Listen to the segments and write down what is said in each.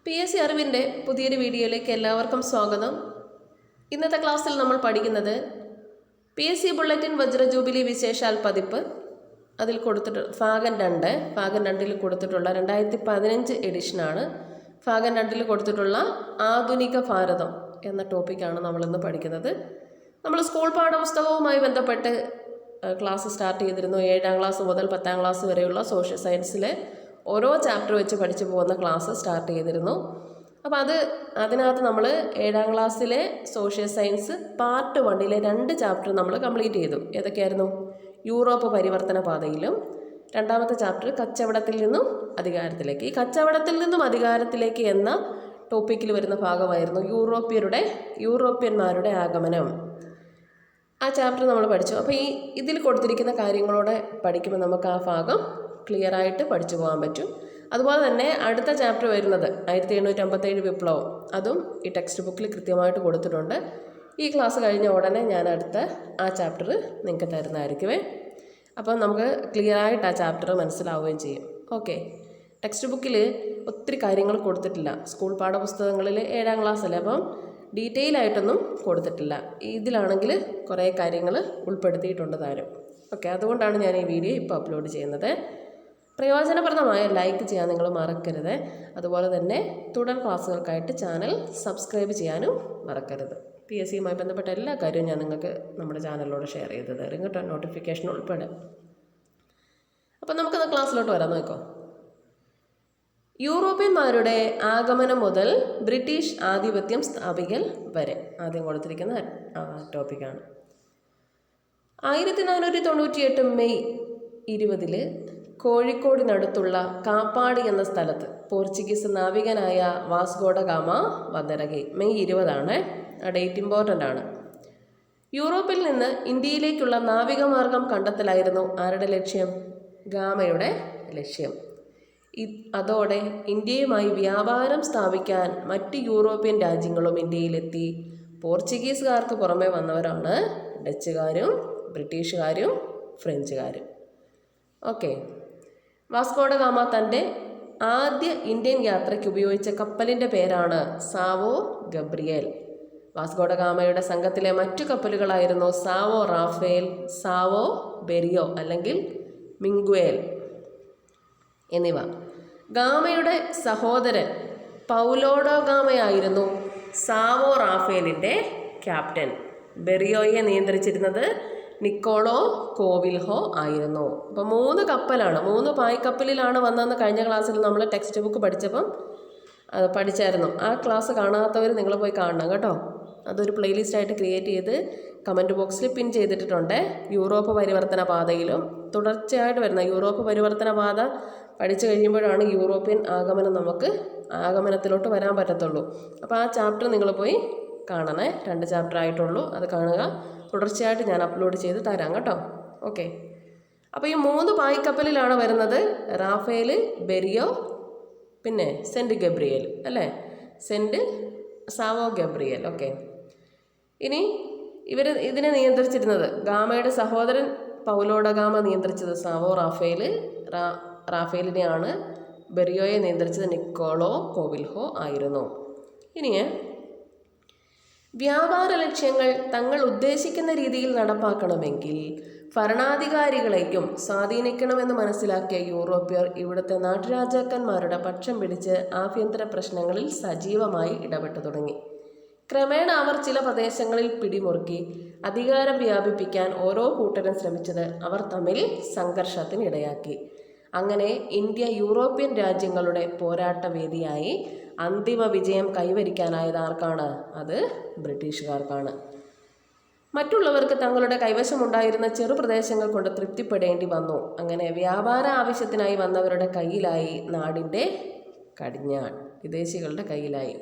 PSC അറിവിൻ്റെ പുതിയൊരു വീഡിയോയിലേക്ക് എല്ലാവർക്കും സ്വാഗതം. ഇന്നത്തെ ക്ലാസ്സിൽ നമ്മൾ പഠിക്കുന്നത് PSC ബുള്ളറ്റിൻ വജ്ര ജൂബിലി വിശേഷാൽ പതിപ്പ് അതിൽ കൊടുത്തിട്ട് ഭാഗം 2ൽ കൊടുത്തിട്ടുള്ള 2015 എഡിഷനാണ്. ഭാഗം 2ൽ കൊടുത്തിട്ടുള്ള ആധുനിക ഭാരതം എന്ന ടോപ്പിക്കാണ് നമ്മളിന്ന് പഠിക്കുന്നത്. നമ്മൾ സ്കൂൾ പാഠപുസ്തകവുമായി ബന്ധപ്പെട്ട് ക്ലാസ് സ്റ്റാർട്ട് ചെയ്തിരുന്നു. 7ാം ക്ലാസ് മുതൽ 10ാം ക്ലാസ് വരെയുള്ള സോഷ്യൽ സയൻസിലെ ഓരോ ചാപ്റ്റർ വെച്ച് പഠിച്ചു പോകുന്ന ക്ലാസ് സ്റ്റാർട്ട് ചെയ്തിരുന്നു. അപ്പോൾ അതിനകത്ത് നമ്മൾ 7ാം ക്ലാസ്സിലെ സോഷ്യൽ സയൻസ് പാർട്ട് 1ലെ 2 ചാപ്റ്റർ നമ്മൾ കംപ്ലീറ്റ് ചെയ്തു. ഏതൊക്കെയായിരുന്നു? യൂറോപ്പ് പരിവർത്തന പാതയിലും രണ്ടാമത്തെ ചാപ്റ്റർ കച്ചവടത്തിൽ നിന്നും അധികാരത്തിലേക്ക്. ഈ കച്ചവടത്തിൽ നിന്നും അധികാരത്തിലേക്ക് എന്ന ടോപ്പിക്കിൽ വരുന്ന ഭാഗമായിരുന്നു യൂറോപ്യന്മാരുടെ ആഗമനം. ആ ചാപ്റ്റർ നമ്മൾ പഠിച്ചു. അപ്പോൾ ഇതിൽ കൊടുത്തിരിക്കുന്ന കാര്യങ്ങളോടെ പഠിക്കുമ്പോൾ നമുക്ക് ആ ഭാഗം ക്ലിയറായിട്ട് പഠിച്ചു പോകാൻ പറ്റും. അതുപോലെ തന്നെ അടുത്ത ചാപ്റ്റർ വരുന്നത് 1757 വിപ്ലവം, അതും ഈ ടെക്സ്റ്റ് ബുക്കിൽ കൃത്യമായിട്ട് കൊടുത്തിട്ടുണ്ട്. ഈ ക്ലാസ് കഴിഞ്ഞ ഉടനെ ഞാൻ അടുത്ത ആ ചാപ്റ്റർ നിങ്ങൾക്ക് തരുന്നതായിരിക്കുമേ. അപ്പം നമുക്ക് ക്ലിയറായിട്ട് ആ ചാപ്റ്റർ മനസ്സിലാവുകയും ചെയ്യും. ഓക്കെ, ടെക്സ്റ്റ് ബുക്കിൽ ഒത്തിരി കാര്യങ്ങൾ കൊടുത്തിട്ടില്ല. സ്കൂൾ പാഠപുസ്തകങ്ങളിൽ 7ാം ക്ലാസ്സല്ലേ, അപ്പം ഡീറ്റെയിൽ ആയിട്ടൊന്നും കൊടുത്തിട്ടില്ല. ഇതിലാണെങ്കിൽ കുറേ കാര്യങ്ങൾ ഉൾപ്പെടുത്തിയിട്ടുണ്ട് താനും. ഓക്കെ, അതുകൊണ്ടാണ് ഞാൻ ഈ വീഡിയോ ഇപ്പോൾ അപ്ലോഡ് ചെയ്യുന്നത്. പ്രയോജനപ്രദമായ ലൈക്ക് ചെയ്യാൻ നിങ്ങൾ മറക്കരുത്. അതുപോലെ തന്നെ തുടർ ക്ലാസ്സുകൾക്കായിട്ട് ചാനൽ സബ്സ്ക്രൈബ് ചെയ്യാനും മറക്കരുത്. PSCയുമായി ബന്ധപ്പെട്ട എല്ലാ കാര്യവും ഞാൻ നിങ്ങൾക്ക് നമ്മുടെ ചാനലിലൂടെ ഷെയർ ചെയ്ത് തരും കേട്ടോ, നോട്ടിഫിക്കേഷൻ ഉൾപ്പെടെ. അപ്പം നമുക്കത് ക്ലാസ്സിലോട്ട് വരാൻ നോക്കോ. യൂറോപ്യന്മാരുടെ ആഗമനം മുതൽ ബ്രിട്ടീഷ് ആധിപത്യം സ്ഥാപിക്കൽ വരെ ആദ്യം കൊടുത്തിരിക്കുന്ന ടോപ്പിക്കാണ്. 1498 മെയ് 20 കോഴിക്കോടിനടുത്തുള്ള കാപ്പാടി എന്ന സ്ഥലത്ത് പോർച്ചുഗീസ് നാവികനായ വാസ്കോ ഡ ഗാമ വന്നിറങ്ങി. മെയ് 20 ആ ഡേറ്റ് ഇമ്പോർട്ടൻ്റ് ആണ്. യൂറോപ്പിൽ നിന്ന് ഇന്ത്യയിലേക്കുള്ള നാവികമാർഗം കണ്ടെത്തലായിരുന്നു ആരുടെ ലക്ഷ്യം? ഗാമയുടെ ലക്ഷ്യം. അതോടെ ഇന്ത്യയുമായി വ്യാപാരം സ്ഥാപിക്കാൻ മറ്റ് യൂറോപ്യൻ രാജ്യങ്ങളും ഇന്ത്യയിലെത്തി. പോർച്ചുഗീസുകാർക്ക് പുറമെ വന്നവരാണ് ഡച്ചുകാരും ബ്രിട്ടീഷുകാരും ഫ്രഞ്ചുകാരും. ഓക്കെ, വാസ്കോ ഡ ഗാമ തൻ്റെ ആദ്യ ഇന്ത്യൻ യാത്രയ്ക്ക് ഉപയോഗിച്ച കപ്പലിൻ്റെ പേരാണ് സാവോ ഗബ്രിയേൽ. വാസ്കോ ഡ ഗാമയുടെ സംഘത്തിലെ മറ്റു കപ്പലുകളായിരുന്നു സാവോ റാഫേൽ, സാവോ ബെരിയോ അല്ലെങ്കിൽ മിങ്ക്വേൽ എന്നിവ. ഗാമയുടെ സഹോദരൻ പൗലോ ഡ ഗാമയായിരുന്നു സാവോ റാഫേലിൻ്റെ ക്യാപ്റ്റൻ. ബെറിയോയെ നിയന്ത്രിച്ചിരുന്നത് നിക്കോളോ കോവിൽഹോ ആയിരുന്നു. അപ്പോൾ 3 കപ്പലാണ്, 3 പായ്ക്കപ്പലിലാണ് വന്നതെന്ന് കഴിഞ്ഞ ക്ലാസ്സിൽ നമ്മൾ ടെക്സ്റ്റ് ബുക്ക് പഠിച്ചപ്പം പഠിച്ചായിരുന്നു. ആ ക്ലാസ് കാണാത്തവർ നിങ്ങൾ പോയി കാണണം കേട്ടോ. അതൊരു പ്ലേലിസ്റ്റായിട്ട് ക്രിയേറ്റ് ചെയ്ത് കമൻറ്റ് ബോക്സിൽ പിൻ ചെയ്തിട്ടുണ്ട്. യൂറോപ്പ് പരിവർത്തന പാതയിലും തുടർച്ചയായിട്ട് വരുന്ന യൂറോപ്പ് പരിവർത്തന പാത പഠിച്ചു കഴിയുമ്പോഴാണ് യൂറോപ്യൻ ആഗമനത്തിലോട്ട് വരാൻ പറ്റത്തുള്ളൂ. അപ്പോൾ ആ ചാപ്റ്റർ നിങ്ങൾ പോയി കാണണേ. 2 ചാപ്റ്റർ ആയിട്ടുള്ളൂ, അത് കാണുക. തുടർച്ചയായിട്ട് ഞാൻ അപ്ലോഡ് ചെയ്ത് തരാം കേട്ടോ. ഓക്കെ, അപ്പോൾ ഈ 3 പായ്ക്കപ്പലിലാണ് വരുന്നത്. റാഫേൽ, ബെരിയോ, പിന്നെ സെൻറ്റ് ഗബ്രിയേൽ അല്ലേ, സാവോ ഗബ്രിയേൽ. ഓക്കെ, ഇനി ഇതിനെ നിയന്ത്രിച്ചിരുന്നത് ഗാമയുടെ സഹോദരൻ പൗലോ ഡ ഗാമ നിയന്ത്രിച്ചത് സാവോ റാഫേലിനെയാണ്. ബെറിയോയെ നിയന്ത്രിച്ചത് നിക്കോളോ കോവിൽഹോ ആയിരുന്നു. ഇനി വ്യാപാര ലക്ഷ്യങ്ങൾ തങ്ങൾ ഉദ്ദേശിക്കുന്ന രീതിയിൽ നടപ്പാക്കണമെങ്കിൽ ഭരണാധികാരികളെയും സ്വാധീനിക്കണമെന്ന് മനസ്സിലാക്കിയ യൂറോപ്യർ ഇവിടുത്തെ നാട്ടുരാജാക്കന്മാരുടെ പക്ഷം പിടിച്ച് ആഭ്യന്തര പ്രശ്നങ്ങളിൽ സജീവമായി ഇടപെട്ടു തുടങ്ങി. ക്രമേണ അവർ ചില പ്രദേശങ്ങളിൽ പിടിമുറുക്കി അധികാരം വ്യാപിപ്പിക്കാൻ ഓരോ കൂട്ടരും ശ്രമിച്ചത് അവർ തമ്മിൽ സംഘർഷത്തിനിടയാക്കി. അങ്ങനെ ഇന്ത്യ യൂറോപ്യൻ രാജ്യങ്ങളുടെ പോരാട്ട വേദിയായി. അന്തിമ വിജയം കൈവരിക്കാനായത് ആർക്കാണ്? അത് ബ്രിട്ടീഷുകാർക്കാണ്. മറ്റുള്ളവർക്ക് തങ്ങളുടെ കൈവശമുണ്ടായിരുന്ന ചെറുപ്രദേശങ്ങൾ കൊണ്ട് തൃപ്തിപ്പെടേണ്ടി വന്നു. അങ്ങനെ വ്യാപാര ആവശ്യത്തിനായി വന്നവരുടെ കയ്യിലായി നാടിൻ്റെ കടിഞ്ഞാൺ, വിദേശികളുടെ കയ്യിലായി.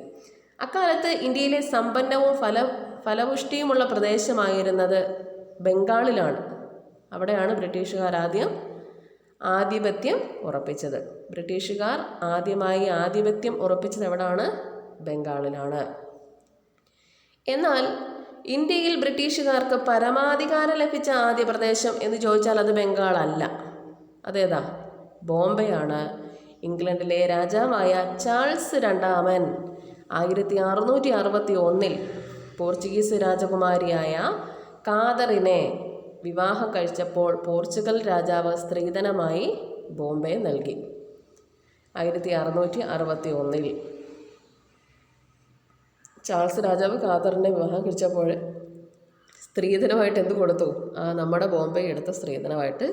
അക്കാലത്ത് ഇന്ത്യയിലെ സമ്പന്നവും ഫലപുഷ്ടിയുമുള്ള പ്രദേശമായിരുന്നത് ബംഗാളിലാണ്. അവിടെയാണ് ബ്രിട്ടീഷുകാർ ആധിപത്യം ഉറപ്പിച്ചത്. ബ്രിട്ടീഷുകാർ ആദ്യമായി ആധിപത്യം ഉറപ്പിച്ചത് എവിടാണ്? ബംഗാളിലാണ്. എന്നാൽ ഇന്ത്യയിൽ ബ്രിട്ടീഷുകാർക്ക് പരമാധികാരം ലഭിച്ച ആദ്യ പ്രദേശം എന്ന് ചോദിച്ചാൽ അത് ബംഗാളല്ല. അതേതാ? ബോംബെയാണ്. ഇംഗ്ലണ്ടിലെ രാജാവായ ചാൾസ് രണ്ടാമൻ 1661 പോർച്ചുഗീസ് രാജകുമാരിയായ കാതറിനെ വിവാഹം കഴിച്ചപ്പോൾ പോർച്ചുഗൽ രാജാവ് സ്ത്രീധനമായി ബോംബെ നൽകി. 1661 ചാൾസ് രാജാവ് കാതറിനെ വിവാഹം കഴിച്ചപ്പോൾ സ്ത്രീധനമായിട്ട് എന്ത് കൊടുത്തു? നമ്മുടെ ബോംബെ എടുത്ത സ്ത്രീധനമായിട്ട്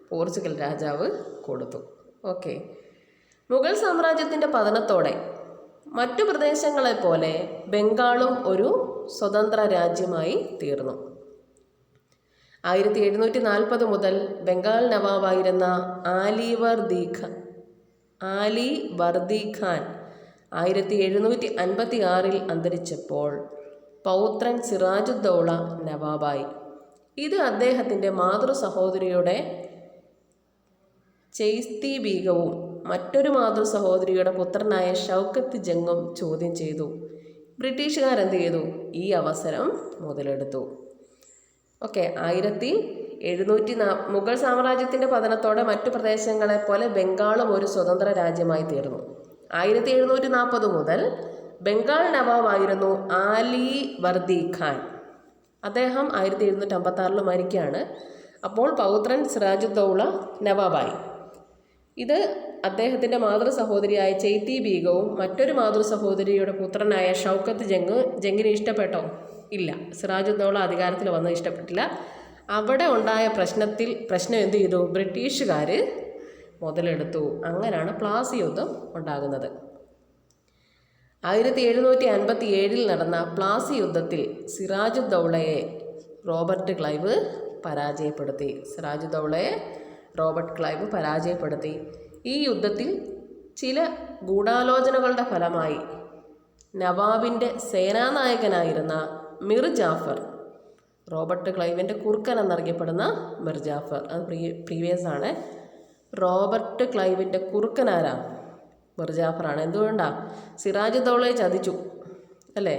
പോർച്ചുഗൽ രാജാവ് കൊടുത്തു. ഓക്കെ. മുഗൾ സാമ്രാജ്യത്തിൻ്റെ പതനത്തോടെ മറ്റു പ്രദേശങ്ങളെപ്പോലെ ബംഗാളും ഒരു സ്വതന്ത്ര രാജ്യമായി തീർന്നു. 1740 മുതൽ ബംഗാൾ നവാബായിരുന്ന ആലി വർദി ഖാൻ 1756 അന്തരിച്ചപ്പോൾ പൗത്രൻ സിറാജുദ്ദൗള നവാബായി. ഇത് അദ്ദേഹത്തിൻ്റെ മാതൃ സഹോദരിയുടെ ചെയ്സ്തി ബീഗവും മറ്റൊരു മാതൃ സഹോദരിയുടെ പുത്രനായ ഷൗക്കത്ത് ജംഗും ചോദ്യം ചെയ്തു. ബ്രിട്ടീഷുകാരെന്ത് ചെയ്തു? ഈ അവസരം മുതലെടുത്തു. ഓക്കെ. 1740 മുഗൾ സാമ്രാജ്യത്തിൻ്റെ പതനത്തോടെ മറ്റു പ്രദേശങ്ങളെപ്പോലെ ബംഗാളും ഒരു സ്വതന്ത്ര രാജ്യമായി തീർന്നു. 1740 മുതൽ ബംഗാൾ നവാബായിരുന്നു ആലി വർദി ഖാൻ. അദ്ദേഹം 1756 മരിക്കുകയാണ്. അപ്പോൾ പൗത്രൻ സിറാജുദ്ദൗള നവാബായി. ഇത് അദ്ദേഹത്തിൻ്റെ മാതൃ സഹോദരിയായ ചെയ്തി ബീഗവും മറ്റൊരു മാതൃ സഹോദരിയുടെ പുത്രനായ ഷൗക്കത്ത് ജംഗിനെ ഇഷ്ടപ്പെട്ടോ? ഇല്ല. സിറാജുദ്ദൗള അധികാരത്തിൽ വന്നത് ഇഷ്ടപ്പെട്ടില്ല. അവിടെ ഉണ്ടായ പ്രശ്നം എന്ത് ചെയ്തു? ബ്രിട്ടീഷുകാർ മുതലെടുത്തു. അങ്ങനെയാണ് പ്ലാസി യുദ്ധം ഉണ്ടാകുന്നത്. 1757 നടന്ന പ്ലാസി യുദ്ധത്തിൽ സിറാജുദ്ദൗളയെ റോബർട്ട് ക്ലൈവ് പരാജയപ്പെടുത്തി. ഈ യുദ്ധത്തിൽ ചില ഗൂഢാലോചനകളുടെ ഫലമായി നവാബിൻ്റെ സേനാനായകനായിരുന്ന മിർ ജാഫർ, റോബർട്ട് ക്ലൈവിൻ്റെ കുറുക്കൻ എന്നറിയപ്പെടുന്ന മിർ ജാഫർ, അത് പ്രീവിയസ് ആണ്. റോബർട്ട് ക്ലൈവിൻ്റെ കുറുക്കനാരാ? മിർ ജാഫറാണ്. എന്തുകൊണ്ടാണ്? സിറാജുദ്ദൗളയെ ചതിച്ചു അല്ലേ?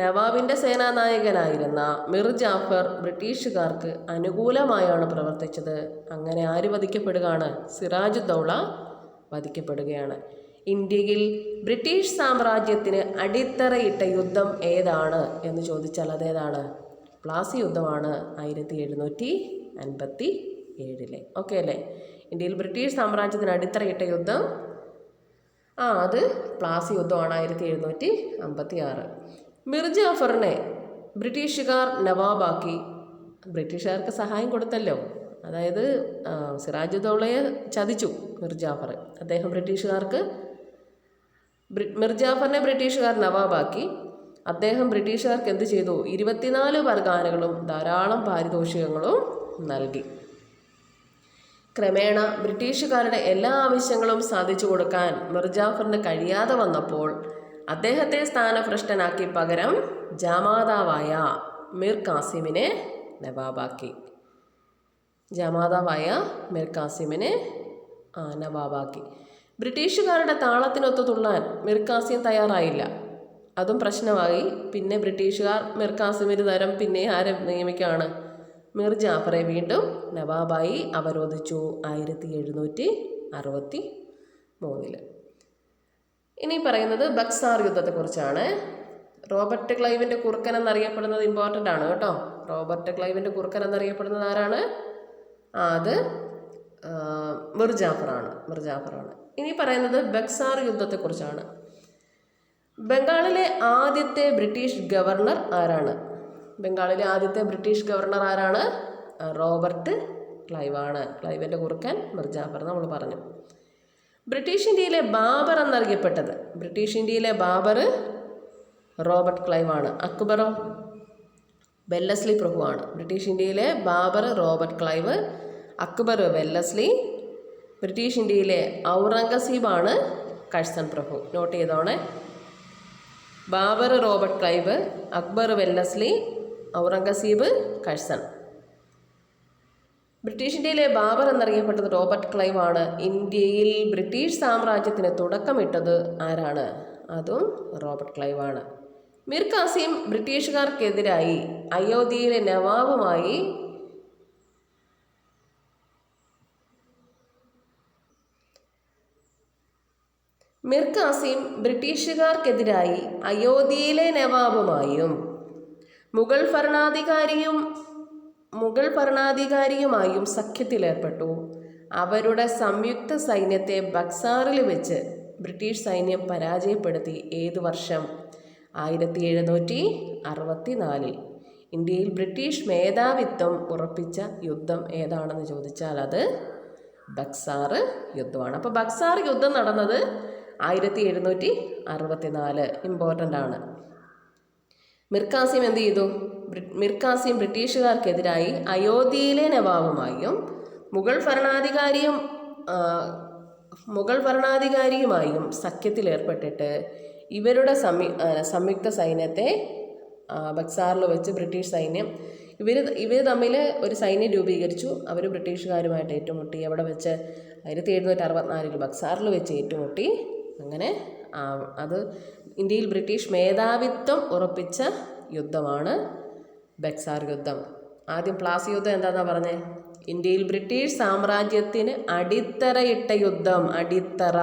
നവാബിൻ്റെ സേനാനായകനായിരുന്ന മിർ ജാഫർ ബ്രിട്ടീഷുകാർക്ക് അനുകൂലമായാണ് പ്രവർത്തിച്ചത്. അങ്ങനെ ആര് വധിക്കപ്പെടുകയാണ്? സിറാജുദ്ദൗള വധിക്കപ്പെടുകയാണ്. ഇന്ത്യയിൽ ബ്രിട്ടീഷ് സാമ്രാജ്യത്തിന് അടിത്തറയിട്ട യുദ്ധം ഏതാണ് എന്ന് ചോദിച്ചാൽ അതേതാണ്? പ്ലാസി യുദ്ധമാണ് 1757. ഓക്കെ അല്ലേ? ഇന്ത്യയിൽ ബ്രിട്ടീഷ് സാമ്രാജ്യത്തിന് അടിത്തറയിട്ട യുദ്ധം അത് പ്ലാസി യുദ്ധമാണ് 1756. മിർ ജാഫറിനെ ബ്രിട്ടീഷുകാർ നവാബാക്കി. ബ്രിട്ടീഷുകാർക്ക് സഹായം കൊടുത്തല്ലോ. അതായത് സിറാജുദ്ദൗളയെ ചതിച്ചു മിർ ജാഫർ. മിർ ജാഫറിനെ ബ്രിട്ടീഷുകാർ നവാബാക്കി. അദ്ദേഹം ബ്രിട്ടീഷുകാർക്ക് എന്ത് ചെയ്തു? 24 പർഗാനകളും ധാരാളം പാരിതോഷികങ്ങളും നൽകി. ക്രമേണ ബ്രിട്ടീഷുകാരുടെ എല്ലാ ആവശ്യങ്ങളും സാധിച്ചു കൊടുക്കാൻ മിർ ജാഫറിന് കഴിയാതെ വന്നപ്പോൾ അദ്ദേഹത്തെ സ്ഥാനഭ്രഷ്ടനാക്കി പകരം ജാമാതാവായ മിർ കാസിമിനെ നവാബാക്കി. ബ്രിട്ടീഷുകാരുടെ താളത്തിനൊത്തു തുള്ളാൻ മിർ കാസിം തയ്യാറായില്ല. അതും പ്രശ്നമായി. പിന്നെ ബ്രിട്ടീഷുകാർ മിർ കാസിമിന് തരം പിന്നെ ആരെ നിയമിക്കുകയാണ്? മിർ ജാഫറെ വീണ്ടും നവാബായി അവരോധിച്ചു 1763. ഇനി പറയുന്നത് ബക്സാർ യുദ്ധത്തെക്കുറിച്ചാണ്. റോബർട്ട് ക്ലൈവിൻ്റെ കുറുക്കൻ എന്നറിയപ്പെടുന്നത് ഇമ്പോർട്ടൻ്റ് ആണ് കേട്ടോ. റോബർട്ട് ക്ലൈവിൻ്റെ കുറുക്കൻ എന്നറിയപ്പെടുന്നത് ആരാണ്? അത് മിർ ജാഫറാണ്. ഇനി പറയുന്നത് ബക്സാർ യുദ്ധത്തെക്കുറിച്ചാണ്. ബംഗാളിലെ ആദ്യത്തെ ബ്രിട്ടീഷ് ഗവർണർ ആരാണ്? റോബർട്ട് ക്ലൈവാണ്. ക്ലൈവിൻ്റെ കുറുക്കൻ മിർ ജാഫർ നമ്മൾ പറഞ്ഞു. ബ്രിട്ടീഷ് ഇന്ത്യയിലെ ബാബർ റോബർട്ട് ക്ലൈവാണ്. അക്ബറോ? വെല്ലസ്ലി പ്രഭുവാണ്. ബ്രിട്ടീഷ് ഇന്ത്യയിലെ Babur Robert Clive, Akbar Wellesley. British ഇന്ത്യയിലെ ഔറംഗസീബാണ് കഴ്സൺ പ്രഭു. നോട്ട് ചെയ്തോണേ. Babur Robert Clive, Akbar Wellesley, Aurangzeb Curzon. British ഇന്ത്യയിലെ ബാബർ എന്നറിയപ്പെട്ടത് റോബർട്ട് ക്ലൈവ് ആണ്. ഇന്ത്യയിൽ ബ്രിട്ടീഷ് സാമ്രാജ്യത്തിന് തുടക്കമിട്ടത് ആരാണ്? അതും റോബർട്ട് ക്ലൈവ് ആണ്. മിർ കാസിം ബ്രിട്ടീഷുകാർക്കെതിരായി അയോധ്യയിലെ നവാബുമായി മിർ ഖാസിം ബ്രിട്ടീഷുകാർക്കെതിരായി അയോധ്യയിലെ നവാബുമായും മുഗൾ ഭരണാധികാരിയുമായും സഖ്യത്തിലേർപ്പെട്ടു. അവരുടെ സംയുക്ത സൈന്യത്തെ ബക്സാറിൽ വെച്ച് ബ്രിട്ടീഷ് സൈന്യം പരാജയപ്പെടുത്തി. ഏതു വർഷം? 1764. ഇന്ത്യയിൽ ബ്രിട്ടീഷ് മേധാവിത്വം ഉറപ്പിച്ച യുദ്ധം ഏതാണെന്ന് ചോദിച്ചാൽ അത് ബക്സാർ യുദ്ധമാണ്. അപ്പോൾ ബക്സാർ യുദ്ധം നടന്നത് 1764. ഇമ്പോർട്ടൻ്റ് ആണ്. മിർ ഖാസിം എന്ത് ചെയ്തു? മിർ ഖാസിം ബ്രിട്ടീഷുകാർക്കെതിരായി അയോധ്യയിലെ നവാബുമായും മുഗൾ ഭരണാധികാരിയുമായും സഖ്യത്തിലേർപ്പെട്ടിട്ട് ഇവരുടെ സംയുക്ത സൈന്യത്തെ ബക്സാറിൽ വെച്ച് ബ്രിട്ടീഷ് സൈന്യം ഇവർ തമ്മിൽ ഒരു സൈന്യം രൂപീകരിച്ചു. അവർ ബ്രിട്ടീഷുകാരുമായിട്ട് ഏറ്റുമുട്ടി. എവിടെ വെച്ച്? 1764 ബക്സാറിൽ വെച്ച് ഏറ്റുമുട്ടി. അങ്ങനെ അത് ഇന്ത്യയിൽ ബ്രിട്ടീഷ് മേധാവിത്വം ഉറപ്പിച്ച യുദ്ധമാണ് ബക്സാർ യുദ്ധം. ആദ്യം പ്ലാസി യുദ്ധം എന്താണെന്നാണ് പറഞ്ഞത്? ഇന്ത്യയിൽ ബ്രിട്ടീഷ് സാമ്രാജ്യത്തിന് അടിത്തറയിട്ട യുദ്ധം. അടിത്തറ.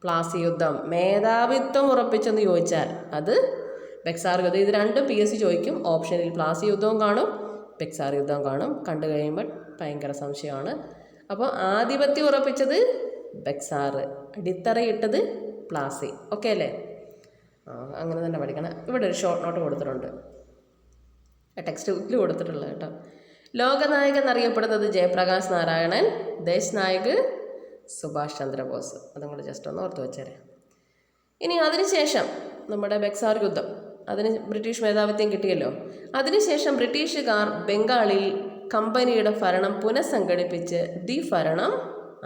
പ്ലാസി യുദ്ധം. മേധാവിത്വം ഉറപ്പിച്ചെന്ന് ചോദിച്ചാൽ അത് ബക്സാർ യുദ്ധം. ഇത് രണ്ടും PSC ചോദിക്കും. ഓപ്ഷനിൽ പ്ലാസി യുദ്ധവും കാണും, ബക്സാർ യുദ്ധവും കാണും. കണ്ടു കഴിയുമ്പോൾ ഭയങ്കര സംശയമാണ്. അപ്പോൾ ആധിപത്യം ഉറപ്പിച്ചത് ബക്സാർ, അടിത്തറയിട്ടത് പ്ലാസി. ഓക്കെ അല്ലേ? അങ്ങനെ തന്നെ പഠിക്കണം. ഇവിടെ ഒരു ഷോർട്ട് നോട്ട് കൊടുത്തിട്ടുണ്ട്, ടെക്സ്റ്റ് ബുക്കിൽ കൊടുത്തിട്ടുള്ളത് കേട്ടോ. ലോകനായകൻ എന്നറിയപ്പെടുന്നത് ജയപ്രകാശ് നാരായണൻ, ദേശ് നായക് സുഭാഷ് ചന്ദ്രബോസ്. അതും കൂടെ ജസ്റ്റ് ഒന്ന് ഓർത്ത് വെച്ചേരെ. ഇനി അതിനുശേഷം നമ്മുടെ ബക്സാർ യുദ്ധം, അതിന് ബ്രിട്ടീഷ് മേധാവിത്വം കിട്ടിയല്ലോ. അതിനുശേഷം ബ്രിട്ടീഷുകാർ ബംഗാളിൽ കമ്പനിയുടെ ഭരണം പുനഃസംഘടിപ്പിച്ച് ദ്വിഭരണം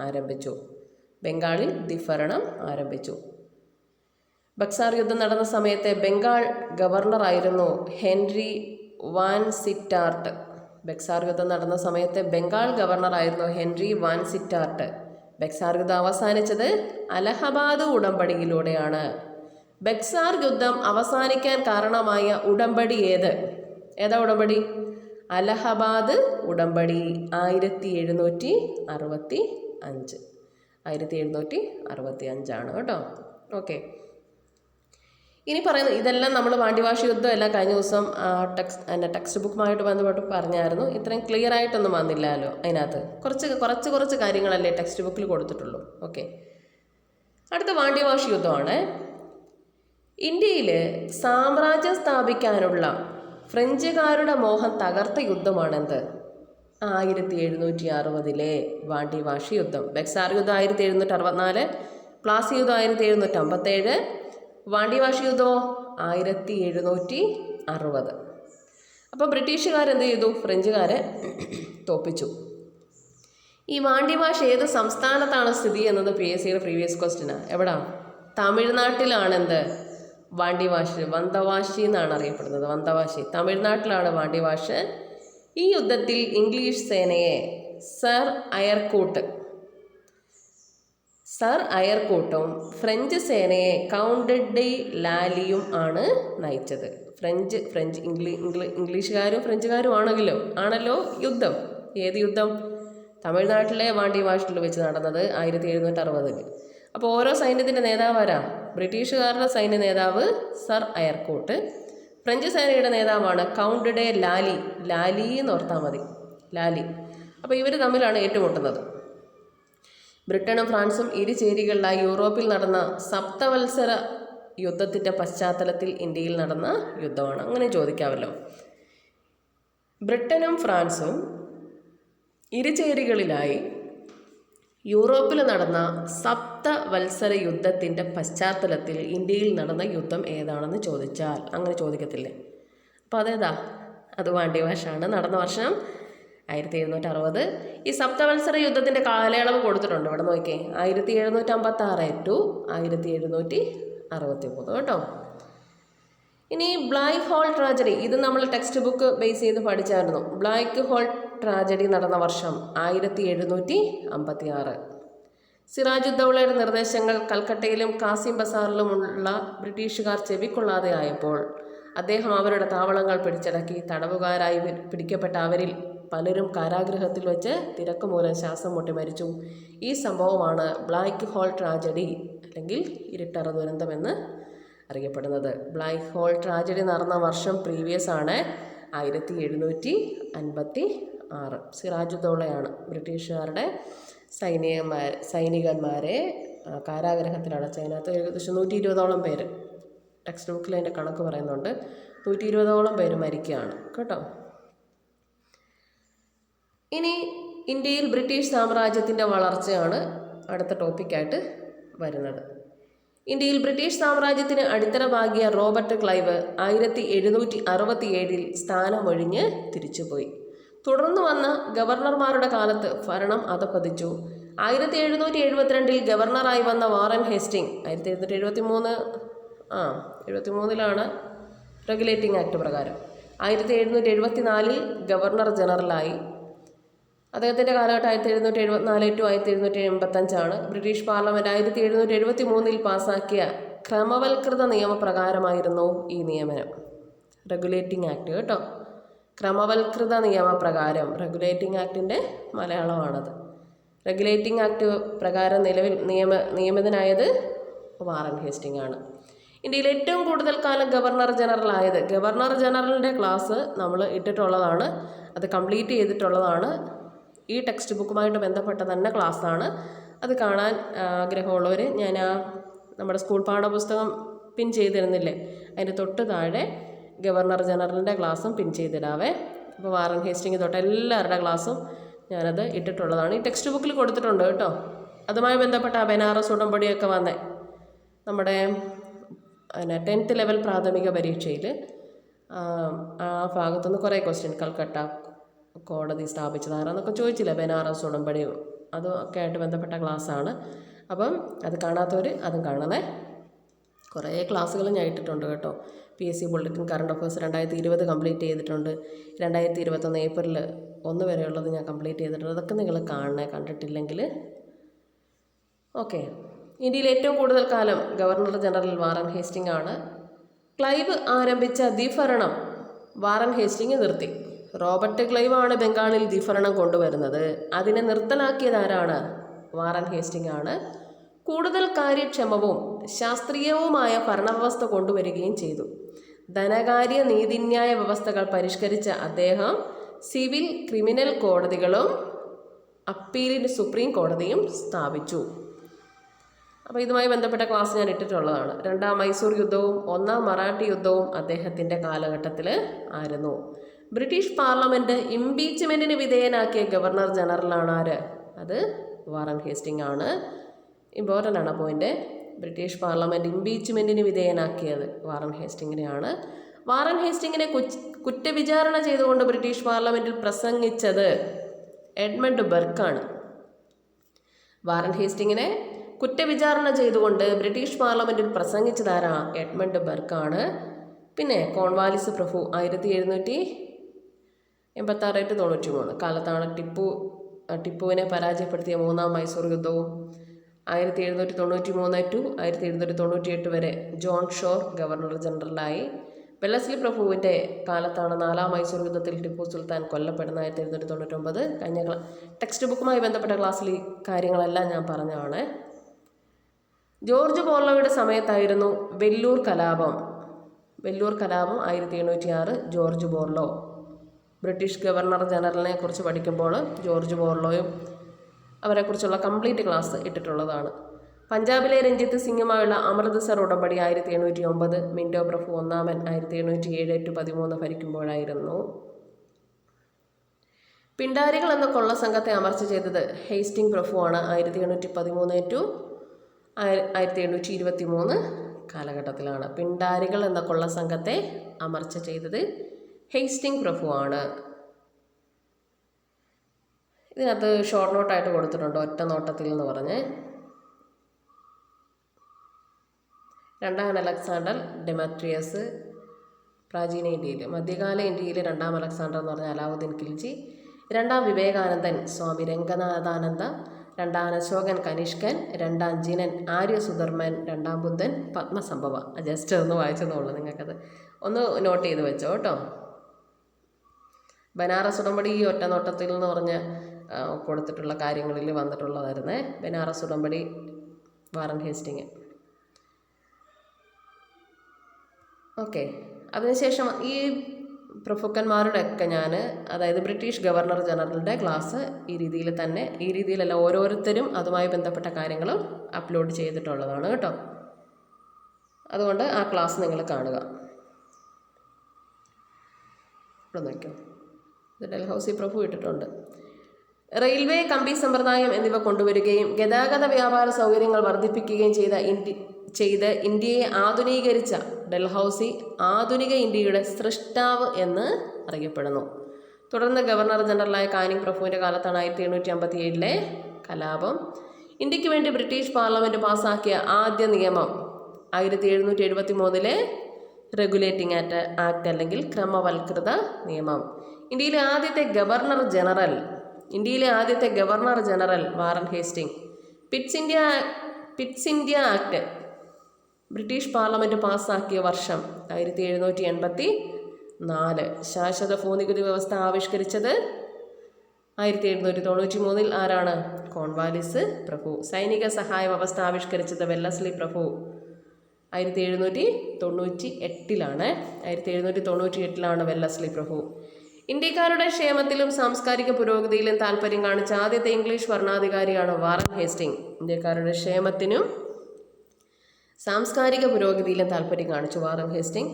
ആരംഭിച്ചു. ബംഗാളിൽ ദ്വിഭരണം ആരംഭിച്ചു. ബക്സാർ യുദ്ധം നടന്ന സമയത്ത് ബംഗാൾ ഗവർണറായിരുന്നു ഹെൻറി വാൻ സിറ്റാർട്ട്. ബക്സാർ യുദ്ധം നടന്ന സമയത്ത് ബംഗാൾ ഗവർണറായിരുന്നു ഹെൻറി വാൻ സിറ്റാർട്ട്. ബക്സാർ യുദ്ധം അവസാനിച്ചത് അലഹബാദ് ഉടമ്പടിയിലൂടെയാണ്. ബക്സാർ യുദ്ധം അവസാനിക്കാൻ കാരണമായ ഉടമ്പടി ഏതാ ഉടമ്പടി? അലഹബാദ് ഉടമ്പടി. 1765. 1765 കേട്ടോ. ഓക്കെ. ഇനി പറയുന്നത് ഇതെല്ലാം നമ്മൾ പാണ്ഡ്യവാഷ യുദ്ധം എല്ലാം കഴിഞ്ഞ ദിവസം ടെക്സ്റ്റ് ബുക്കുമായിട്ട് ബന്ധപ്പെട്ട് പറഞ്ഞായിരുന്നു. ഇത്രയും ക്ലിയർ ആയിട്ടൊന്നും വന്നില്ലല്ലോ അതിനകത്ത്. കുറച്ച് കാര്യങ്ങളല്ലേ ടെക്സ്റ്റ് ബുക്കിൽ കൊടുത്തിട്ടുള്ളൂ. ഓക്കെ. അടുത്ത പാണ്ഡ്യവാഷ യുദ്ധമാണ്. ഇന്ത്യയിൽ സാമ്രാജ്യം സ്ഥാപിക്കാനുള്ള ഫ്രഞ്ചുകാരുടെ മോഹം തകർത്ത യുദ്ധമാണെന്ത്? 1760 പാണ്ഡ്യവാഷ യുദ്ധം. ബക്സാർ യുദ്ധം 1764, പ്ലാസി യുദ്ധം 1757, പാണ്ഡ്യവാഷ യുദ്ധമോ 1760. അപ്പോൾ ബ്രിട്ടീഷുകാരെന്ത് ചെയ്തു? ഫ്രഞ്ചുകാരെ തോപ്പിച്ചു. ഈ പാണ്ഡ്യവാഷ ഏത് സംസ്ഥാനത്താണ് സ്ഥിതി എന്നത് PSCയുടെ പ്രീവിയസ് ക്വസ്റ്റ്യനാണ്. എവിടാ? തമിഴ്നാട്ടിലാണെന്ത്? പാണ്ഡ്യവാഷ്. വന്തവാശി എന്നാണ് അറിയപ്പെടുന്നത്. വന്തവാശി തമിഴ്നാട്ടിലാണ് പാണ്ഡ്യവാഷ്. ഈ യുദ്ധത്തിൽ ഇംഗ്ലീഷ് സേനയെ സർ അയർകൂട്ടും ഫ്രഞ്ച് സേനയെ കൗണ്ട് ഡി ലാലിയും ആണ് നയിച്ചത്. ഇംഗ്ലീഷുകാരും ഫ്രഞ്ചുകാരും ആണല്ലോ യുദ്ധം. ഏത് യുദ്ധം? തമിഴ്നാട്ടിലെ പാണ്ഡ്യവാഷിൽ വെച്ച് നടന്നത് 1760. അപ്പോൾ ഓരോ സൈന്യത്തിൻ്റെ നേതാവാരാ? ബ്രിട്ടീഷുകാരുടെ സൈന്യ നേതാവ് സർ അയർകൂട്ട്. ഫ്രഞ്ച് സേനയുടെ നേതാവാണ് കൗണ്ട് ഡെ ലാലി. ലാലി എന്ന് ഓർത്താൽ മതി, ലാലി. അപ്പോൾ ഇവർ തമ്മിലാണ് ഏറ്റുമുട്ടുന്നത്. ബ്രിട്ടനും ഫ്രാൻസും ഇരുചേരികളിലായി യൂറോപ്പിൽ നടന്ന സപ്തവത്സര യുദ്ധത്തിൻ്റെ പശ്ചാത്തലത്തിൽ ഇന്ത്യയിൽ നടന്ന യുദ്ധമാണ്. അങ്ങനെ ചോദിക്കാമല്ലോ. ബ്രിട്ടനും ഫ്രാൻസും ഇരുചേരികളിലായി യൂറോപ്പിൽ നടന്ന സപ്തവത്സര യുദ്ധത്തിൻ്റെ പശ്ചാത്തലത്തിൽ ഇന്ത്യയിൽ നടന്ന യുദ്ധം ഏതാണെന്ന് ചോദിച്ചാൽ അങ്ങനെ ചോദിക്കത്തില്ലേ? അപ്പോൾ അതേതാ? അത് പാണ്ഡ്യവാഷാണ്. നടന്ന വർഷം 1760. ഈ സപ്തവത്സര യുദ്ധത്തിൻ്റെ കാലയളവ് കൊടുത്തിട്ടുണ്ട്. ഇവിടെ നോക്കിയേ, 1756 to 1763 കേട്ടോ. ഇനി ബ്ലാക്ക് ഹോൾ ട്രാജഡി, ഇത് നമ്മൾ ടെക്സ്റ്റ് ബുക്ക് ബേസ് ചെയ്ത് പഠിച്ചായിരുന്നു. ബ്ലാക്ക് ഹോൾ ട്രാജഡി നടന്ന വർഷം 1756. സിറാജുദ്ദൗളയുടെ നിർദ്ദേശങ്ങൾ കൽക്കട്ടയിലും കാസിം ബസാറിലുമുള്ള ബ്രിട്ടീഷുകാർ ചെവിക്കൊള്ളാതെ ആയപ്പോൾ അദ്ദേഹം അവരുടെ താവളങ്ങൾ പിടിച്ചടക്കി. തടവുകാരായി പിടിക്കപ്പെട്ട അവരിൽ പലരും കാരാഗൃഹത്തിൽ വെച്ച് തിരക്ക് മൂലം ശ്വാസം മുട്ടി മരിച്ചു. ഈ സംഭവമാണ് ബ്ലാക്ക് ഹോൾ ട്രാജഡി അല്ലെങ്കിൽ ഇരുട്ടറ ദുരന്തം എന്ന് അറിയപ്പെടുന്നത്. ബ്ലാക്ക് ഹോൾ ട്രാജഡി നടന്ന വർഷം പ്രീവിയസ് ആണ് 1756. സിറാജുദ്ദൗളയാണ് ബ്രിട്ടീഷുകാരുടെ സൈനികന്മാരെ കാരാഗ്രഹത്തിലടച്ച. അതിനകത്ത് ഏകദേശം 120ഓളം പേര്, ടെക്സ്റ്റ് ബുക്കിൽ അതിൻ്റെ കണക്ക് പറയുന്നുണ്ട്, 120ഓളം പേര് മരിക്കുകയാണ് കേട്ടോ. ഇനി ഇന്ത്യയിൽ ബ്രിട്ടീഷ് സാമ്രാജ്യത്തിൻ്റെ വളർച്ചയാണ് അടുത്ത ടോപ്പിക്കായിട്ട് വരുന്നത്. ഇന്ത്യയിൽ ബ്രിട്ടീഷ് സാമ്രാജ്യത്തിന് അടിത്തറ പാകിയ റോബർട്ട് ക്ലൈവ് 1767 സ്ഥാനമൊഴിഞ്ഞ് തിരിച്ചുപോയി. തുടർന്ന് വന്ന ഗവർണർമാരുടെ കാലത്ത് ഭരണം അധപ്പതിച്ചു. 1772 ഗവർണറായി വന്ന വാറൻ ഹേസ്റ്റിംഗ് 1773 റെഗുലേറ്റിംഗ് ആക്ട് പ്രകാരം 1774 ഗവർണർ ജനറലായി. അദ്ദേഹത്തിൻ്റെ കാലഘട്ടം 1774 to 1785. ബ്രിട്ടീഷ് പാർലമെൻറ്റ് 1773 പാസാക്കിയ ക്രമവൽകൃത നിയമപ്രകാരമായിരുന്നു ഈ നിയമനം. റെഗുലേറ്റിംഗ് ആക്ട് കേട്ടോ, ക്രമവൽകൃത നിയമപ്രകാരം. റെഗുലേറ്റിംഗ് ആക്ടിൻ്റെ മലയാളമാണത്. റെഗുലേറ്റിംഗ് ആക്ട് പ്രകാരം നിലവിൽ നിയമിതനായത് വാറൻ ഹേസ്റ്റിംഗ് ആണ്. ഇന്ത്യയിൽ ഏറ്റവും കൂടുതൽ കാലം ഗവർണർ ജനറൽ ആയത്. ഗവർണർ ജനറലിൻ്റെ ക്ലാസ് നമ്മൾ ഇട്ടിട്ടുള്ളതാണ്, അത് കംപ്ലീറ്റ് ചെയ്തിട്ടുള്ളതാണ്. ഈ ടെക്സ്റ്റ് ബുക്കുമായിട്ട് ബന്ധപ്പെട്ട തന്നെ ക്ലാസ്സാണ്. അത് കാണാൻ ആഗ്രഹമുള്ളവർ ഞാൻ നമ്മുടെ സ്കൂൾ പാഠപുസ്തകം പിൻ ചെയ്തിരുന്നില്ലേ, അതിൻ്റെ തൊട്ട് താഴെ ഗവർണർ ജനറലിൻ്റെ ക്ലാസ്സും പിൻ ചെയ്തിടാവേ. അപ്പോൾ വാറൻ ഹേസ്റ്റിംഗ് തൊട്ട് എല്ലാവരുടെ ക്ലാസ്സും ഞാനത് ഇട്ടിട്ടുള്ളതാണ്. ഈ ടെക്സ്റ്റ് ബുക്കിൽ കൊടുത്തിട്ടുണ്ട് കേട്ടോ. അതുമായി ബന്ധപ്പെട്ട ബനാറസ് ഉടമ്പടിയൊക്കെ വന്നേ നമ്മുടെ 10th ലെവൽ പ്രാഥമിക പരീക്ഷയിൽ ആ ഭാഗത്തുനിന്ന് കുറേ ക്വസ്റ്റ്യൻ, കൽക്കട്ട കോടതി സ്ഥാപിച്ചതാരാന്നൊക്കെ ചോദിച്ചില്ല, ബനാറസ് ഉടമ്പടിയും അതും ഒക്കെ ആയിട്ട് ബന്ധപ്പെട്ട ക്ലാസ്സാണ്. അപ്പം അത് കാണാത്തവർ അതും കാണണേ. കുറേ ക്ലാസ്സുകൾ ഞാൻ ഇട്ടിട്ടുണ്ട് കേട്ടോ. PSC bulletin current affairs 2020 complete ചെയ്തിട്ടുണ്ട്. 2021 ഏപ്രിൽ 1 വരെയുള്ളത് ഞാൻ കംപ്ലീറ്റ് ചെയ്തിട്ടുണ്ട്. അതൊക്കെ നിങ്ങൾ കാണണേ കണ്ടിട്ടില്ലെങ്കിൽ. ഓക്കെ, ഇന്ത്യയിൽ ഏറ്റവും കൂടുതൽ കാലം ഗവർണർ ജനറൽ വാറൻ ഹേസ്റ്റിംഗ് ആണ്. ക്ലൈവ് ആരംഭിച്ച ദ്വിഭരണം വാറൻ ഹേസ്റ്റിംഗ് നിർത്തി. റോബർട്ട് ക്ലൈവ് ആണ് ബംഗാളിൽ ദ്വിഭരണം കൊണ്ടുവരുന്നത്. അതിനെ നിർത്തലാക്കിയത് ആരാണ്? വാറൻ ഹേസ്റ്റിംഗ് ആണ്. കൂടുതൽ കാര്യക്ഷമവും ശാസ്ത്രീയവുമായ ഭരണവ്യവസ്ഥ കൊണ്ടുവരികയും ചെയ്തു. ധനകാര്യ നീതിന്യായ വ്യവസ്ഥകൾ പരിഷ്കരിച്ച അദ്ദേഹം സിവിൽ ക്രിമിനൽ കോടതികളും അപ്പീലിന് സുപ്രീം കോടതിയും സ്ഥാപിച്ചു. അപ്പോൾ ഇതുമായി ബന്ധപ്പെട്ട ക്ലാസ് ഞാൻ ഇട്ടിട്ടുള്ളതാണ്. 2ാം മൈസൂർ യുദ്ധവും 1ാം മറാഠി യുദ്ധവും അദ്ദേഹത്തിൻ്റെ കാലഘട്ടത്തിൽ ആയിരുന്നു. ബ്രിട്ടീഷ് പാർലമെൻറ്റ് ഇംപീച്ച്മെൻറ്റിന് വിധേയനാക്കിയ ഗവർണർ ജനറലാണ് ആര്? അത് വാറൻ ഹേസ്റ്റിംഗ് ആണ്. ഇമ്പോർട്ടൻ്റ് ആണ് പോയിൻ്റ്. ബ്രിട്ടീഷ് പാർലമെൻറ്റ് ഇംപീച്ച്മെൻറ്റിന് വിധേയനാക്കിയത് വാറൻ ഹേസ്റ്റിങ്ങിനെയാണ്. വാറൻ ഹേസ്റ്റിങ്ങിനെ കുറ്റവിചാരണ ചെയ്തുകൊണ്ട് ബ്രിട്ടീഷ് പാർലമെൻറ്റിൽ പ്രസംഗിച്ചത് എഡ്മണ്ട് ബർക്കാണ്. വാറൻ ഹേസ്റ്റിങ്ങിനെ കുറ്റവിചാരണ ചെയ്തുകൊണ്ട് ബ്രിട്ടീഷ് പാർലമെൻറ്റിൽ പ്രസംഗിച്ചതാരാ? എഡ്മണ്ട് ബർക്കാണ്. പിന്നെ കോൺവാലിസ് പ്രഭു 1786 to 93 കാലത്താണ് ടിപ്പുവിനെ പരാജയപ്പെടുത്തിയ 3ാം മൈസൂർ യുദ്ധവും. 1793 to 1798 വരെ ജോൺ ഷോർ ഗവർണർ ജനറലായി. വെല്ലസ്ലി പ്രഭുവിൻ്റെ കാലത്താണ് 4ാം മൈസൂർ യുദ്ധത്തിൽ ടിപ്പു സുൽത്താൻ കൊല്ലപ്പെടുന്ന 1799. കഴിഞ്ഞ ടെക്സ്റ്റ് ബുക്കുമായി ബന്ധപ്പെട്ട ക്ലാസ്സിൽ ഈ കാര്യങ്ങളെല്ലാം ഞാൻ പറഞ്ഞതാണ്. ജോർജ് ബോർലോയുടെ സമയത്തായിരുന്നു വെല്ലൂർ കലാപം. 1706 ജോർജ് ബോർലോ. ബ്രിട്ടീഷ് ഗവർണർ ജനറലിനെ കുറിച്ച് പഠിക്കുമ്പോൾ ജോർജ് ബോർലോയും അവരെക്കുറിച്ചുള്ള കംപ്ലീറ്റ് ക്ലാസ് ഇട്ടിട്ടുള്ളതാണ്. പഞ്ചാബിലെ രഞ്ജിത്ത് സിംഗുമായുള്ള അമൃത്സർ ഉടമ്പടി 1709. മിൻറ്റോ പ്രഭു ഒന്നാമൻ 1707 to 13 ഭരിക്കുമ്പോഴായിരുന്നു. പിണ്ടാരികൾ എന്ന കൊള്ള സംഘത്തെ അമർച്ച ചെയ്തത് ഹേസ്റ്റിംഗ് പ്രഭുവാണ്. 1713 to 1723 കാലഘട്ടത്തിലാണ് പിണ്ടാരികൾ എന്ന കൊള്ള സംഘത്തെ അമർച്ച ചെയ്തത് ഹേസ്റ്റിംഗ് പ്രഭുവാണ്. ഇതിനകത്ത് ഷോർട്ട് നോട്ടായിട്ട് കൊടുത്തിട്ടുണ്ട് ഒറ്റ നോട്ടത്തിൽ എന്ന് പറഞ്ഞ്. 2ാം അലക്സാണ്ടർ ഡെമട്രിയസ് പ്രാചീന ഇന്ത്യയിൽ. മധ്യകാല ഇന്ത്യയിൽ 2ാം അലക്സാണ്ടർ എന്ന് പറഞ്ഞാൽ അലാവുദ്ദീൻ ഖിൽജി. 2ാം വിവേകാനന്ദൻ സ്വാമി രംഗനാഥാനന്ദ. 2ാം അശോകൻ കനിഷ്കൻ. 2ാം ജിനൻ ആര്യസുധർമ്മൻ. 2ാം ബുദ്ധൻ പത്മസംഭവ. ജസ്റ്റ് ഒന്ന് വായിച്ചെന്നുള്ളൂ, നിങ്ങൾക്കത് ഒന്ന് നോട്ട് ചെയ്ത് വെച്ചോ കേട്ടോ. ബനാറസ് ഉടമ്പടി ഈ ഒറ്റ നോട്ടത്തിൽ എന്ന് പറഞ്ഞ് കൊടുത്തിട്ടുള്ള കാര്യങ്ങളിൽ വന്നിട്ടുള്ളതായിരുന്നേ. ബനാറസ് ഉടമ്പടി വാറൻ ഹേസ്റ്റിംഗ്. ഓക്കെ. അതിനുശേഷം ഈ പ്രഭുക്കന്മാരുടെയൊക്കെ ഞാൻ, അതായത് ബ്രിട്ടീഷ് ഗവർണർ ജനറലിൻ്റെ ക്ലാസ് ഈ രീതിയിലല്ല, ഓരോരുത്തരും അതുമായി ബന്ധപ്പെട്ട കാര്യങ്ങൾ അപ്ലോഡ് ചെയ്തിട്ടുള്ളതാണ് കേട്ടോ. അതുകൊണ്ട് ആ ക്ലാസ് നിങ്ങൾ കാണുക. ഇവിടെ നോക്കിയോ, ഇത് ഡൽഹൌസി പ്രഭു ഇട്ടിട്ടുണ്ട്. റെയിൽവേ, കമ്പി സമ്പ്രദായം എന്നിവ കൊണ്ടുവരികയും ഗതാഗത വ്യാപാര സൗകര്യങ്ങൾ വർദ്ധിപ്പിക്കുകയും ചെയ്ത് ഇന്ത്യയെ ആധുനീകരിച്ച ഡൽഹൌസി ആധുനിക ഇന്ത്യയുടെ സൃഷ്ടാവ് എന്ന് അറിയപ്പെടുന്നു. തുടർന്ന് ഗവർണർ ജനറലായ കാനിങ് പ്രഭുവിൻ്റെ കാലത്താണ് 1757 കലാപം. ഇന്ത്യക്ക് വേണ്ടി ബ്രിട്ടീഷ് പാർലമെൻറ്റ് പാസ്സാക്കിയ ആദ്യ നിയമം 1773 റെഗുലേറ്റിംഗ് ആക്ട് അല്ലെങ്കിൽ ക്രമവൽകൃത നിയമം. ഇന്ത്യയിലെ ആദ്യത്തെ governor general Warren Hasting. Pitt's India act British parliament പാസ്സാക്കിയ വർഷം 1784. ശാശ്വത ഭൂനികുതി വ്യവസ്ഥ ആവിഷ്കരിച്ചത് 1793 ആരാണ്? കോൺവാലിസ് പ്രഭു. സൈനിക സഹായ വ്യവസ്ഥ ആവിഷ്കരിച്ചത് വെല്ലസ്ലി പ്രഭു 1798 വെല്ലസ്ലി പ്രഭു. ഇന്ത്യക്കാരുടെ ക്ഷേമത്തിലും സാംസ്കാരിക പുരോഗതിയിലും താല്പര്യം കാണിച്ച ആദ്യത്തെ ഇംഗ്ലീഷ് ഭരണാധികാരിയാണ് വാറൻ ഹേസ്റ്റിംഗ്. ഇന്ത്യക്കാരുടെ ക്ഷേമത്തിനും സാംസ്കാരിക പുരോഗതിയിലും താല്പര്യം കാണിച്ചു വാറൻ ഹേസ്റ്റിംഗ്.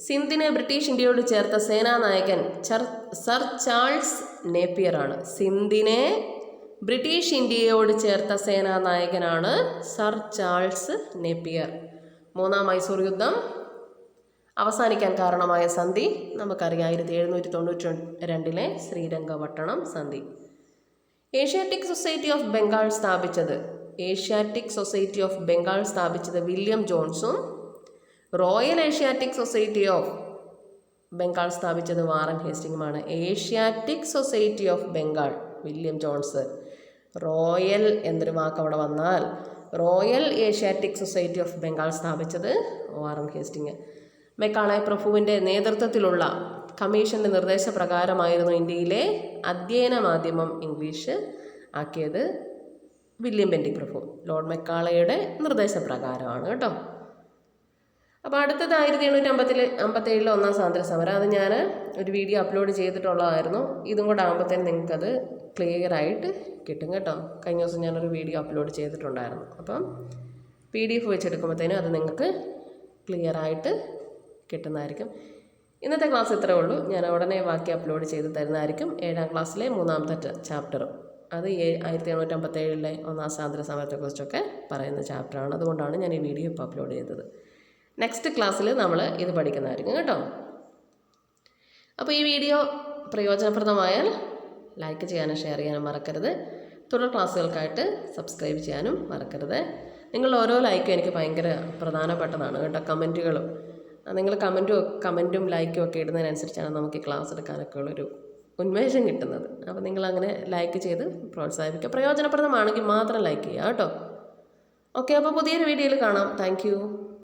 സിന്ധിനെ ബ്രിട്ടീഷ് ഇന്ത്യയോട് ചേർത്ത സേനാനായകൻ സർ ചാൾസ് നേപ്പിയർ ആണ്. സിന്ധിനെ ബ്രിട്ടീഷ് ഇന്ത്യയോട് ചേർത്ത സേനാനായകനാണ് സർ ചാൾസ് നേപ്പിയർ. മൂന്നാം മൈസൂർ യുദ്ധം അവസാനിക്കാൻ കാരണമായ സന്ധി നമുക്കറിയാം, 1792 ശ്രീരംഗപട്ടണം സന്ധി. ഏഷ്യാറ്റിക് സൊസൈറ്റി ഓഫ് ബംഗാൾ സ്ഥാപിച്ചത് വില്യം ജോൺസും royal Asiatic society of Bengal സ്ഥാപിച്ചത് വാറൻ ഹേസ്റ്റിംഗുമാണ്. Asiatic society of Bengal William Jones. Royal എന്നൊരു വാക്ക് അവിടെ വന്നാൽ royal Asiatic society of Bengal സ്ഥാപിച്ചത് വാറൻ ഹേസ്റ്റിംഗ്. മെക്കാളെ പ്രഭുവിൻ്റെ നേതൃത്വത്തിലുള്ള കമ്മീഷൻ്റെ നിർദ്ദേശപ്രകാരമായിരുന്നു ഇന്ത്യയിലെ അധ്യയന മാധ്യമം ഇംഗ്ലീഷ് ആക്കിയത് വില്യം ബെൻറ്റിക് പ്രഭു. ലോർഡ് മെക്കാളയുടെ നിർദ്ദേശപ്രകാരമാണ് കേട്ടോ. അപ്പോൾ അടുത്തത് 1757 ഒന്നാം സ്വാതന്ത്ര്യ സമരം. അത് ഞാൻ ഒരു വീഡിയോ അപ്ലോഡ് ചെയ്തിട്ടുള്ളതായിരുന്നു. ഇതും കൂടെ ആകുമ്പോഴത്തേനും നിങ്ങൾക്കത് ക്ലിയറായിട്ട് കിട്ടും കേട്ടോ. കഴിഞ്ഞ ദിവസം ഞാനൊരു വീഡിയോ അപ്ലോഡ് ചെയ്തിട്ടുണ്ടായിരുന്നു. അപ്പം PDF വെച്ചെടുക്കുമ്പോഴത്തേനും അത് നിങ്ങൾക്ക് ക്ലിയറായിട്ട് കിട്ടുന്നതായിരിക്കും. ഇന്നത്തെ ക്ലാസ് ഇത്രയേ ഉള്ളൂ. ഞാൻ ഉടനെ ബാക്കി അപ്ലോഡ് ചെയ്ത് തരുന്നതായിരിക്കും. 7ാം ക്ലാസ്സിലെ 3ാമത്തെ ചാപ്റ്ററും. അത് 1757 ഒന്നാം സ്വാതന്ത്ര്യ സമരത്തെക്കുറിച്ചൊക്കെ പറയുന്ന ചാപ്റ്ററാണ്. അതുകൊണ്ടാണ് ഞാൻ ഈ വീഡിയോ ഇപ്പോൾ അപ്ലോഡ് ചെയ്തത്. നെക്സ്റ്റ് ക്ലാസ്സിൽ നമ്മൾ ഇത് പഠിക്കുന്നതായിരിക്കും കേട്ടോ. അപ്പോൾ ഈ വീഡിയോ പ്രയോജനപ്രദമായാൽ ലൈക്ക് ചെയ്യാനും ഷെയർ ചെയ്യാനും മറക്കരുത്. തുടർ ക്ലാസ്സുകൾക്കായിട്ട് സബ്സ്ക്രൈബ് ചെയ്യാനും മറക്കരുത്. നിങ്ങളുടെ ഓരോ ലൈക്കും എനിക്ക് ഭയങ്കര പ്രധാനപ്പെട്ടതാണ് കേട്ടോ. കമൻറ്റുകളും നിങ്ങൾ കമൻറ്റും ലൈക്കും ഒക്കെ ഇടുന്നതിനനുസരിച്ചാണ് നമുക്ക് ഈ ക്ലാസ് എടുക്കാനൊക്കെ ഉള്ളൊരു ഉന്മേഷം കിട്ടുന്നത്. അപ്പോൾ നിങ്ങളങ്ങനെ ലൈക്ക് ചെയ്ത് പ്രോത്സാഹിപ്പിക്കുക. പ്രയോജനപ്രദമാണെങ്കിൽ മാത്രം ലൈക്ക് ചെയ്യുക കേട്ടോ. ഓക്കെ, അപ്പോൾ പുതിയൊരു വീഡിയോയിൽ കാണാം. താങ്ക്